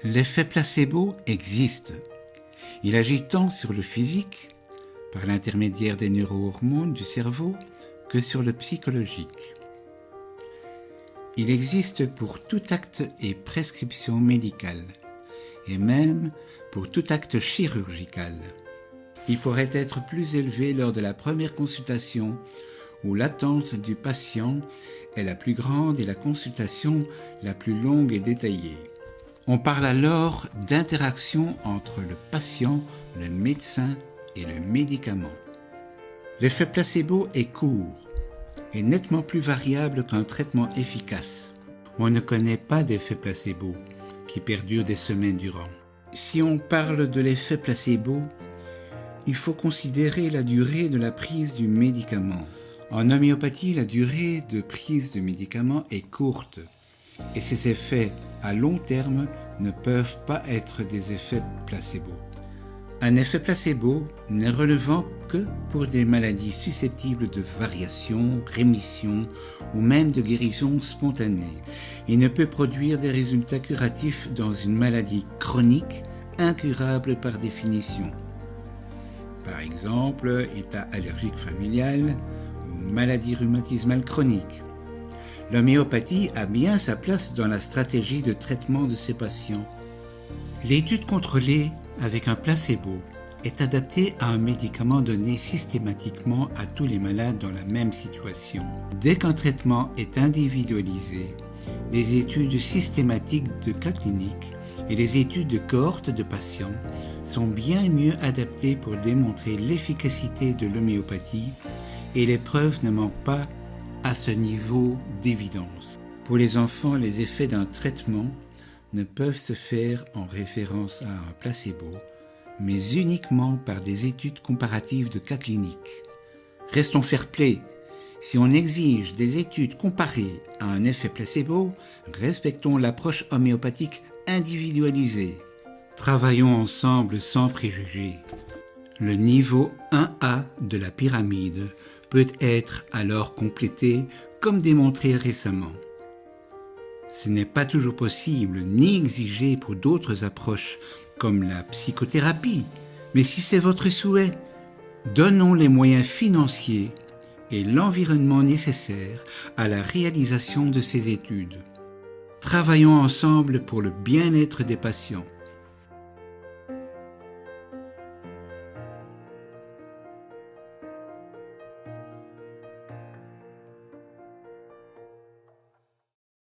L'effet placebo existe. Il agit tant sur le physique, par l'intermédiaire des neurohormones du cerveau, que sur le psychologique. Il existe pour tout acte et prescription médicale, et même pour tout acte chirurgical. Il pourrait être plus élevé lors de la première consultation, où l'attente du patient est la plus grande et la consultation la plus longue et détaillée. On parle alors d'interaction entre le patient, le médecin et le médicament. L'effet placebo est court et nettement plus variable qu'un traitement efficace. On ne connaît pas d'effet placebo qui perdure des semaines durant. Si on parle de l'effet placebo, il faut considérer la durée de la prise du médicament. En homéopathie, la durée de prise de médicament est courte et ses effets à long terme ne peuvent pas être des effets placebo. Un effet placebo n'est relevant que pour des maladies susceptibles de variation, rémission ou même de guérison spontanée. Il ne peut produire des résultats curatifs dans une maladie chronique, incurable par définition. Par exemple, état allergique familial ou maladie rhumatismale chronique. L'homéopathie a bien sa place dans la stratégie de traitement de ces patients. L'étude contrôlée avec un placebo est adaptée à un médicament donné systématiquement à tous les malades dans la même situation. Dès qu'un traitement est individualisé, les études systématiques de cas cliniques et les études de cohortes de patients sont bien mieux adaptées pour démontrer l'efficacité de l'homéopathie et les preuves ne manquent pas à ce niveau d'évidence. Pour les enfants, les effets d'un traitement ne peuvent se faire en référence à un placebo, mais uniquement par des études comparatives de cas cliniques. Restons fair-play. Si on exige des études comparées à un effet placebo, respectons l'approche homéopathique individualisée. Travaillons ensemble sans préjugés. Le niveau 1A de la pyramide peut être alors complété comme démontré récemment. Ce n'est pas toujours possible ni exigé pour d'autres approches comme la psychothérapie, mais si c'est votre souhait, donnons les moyens financiers et l'environnement nécessaire à la réalisation de ces études. Travaillons ensemble pour le bien-être des patients.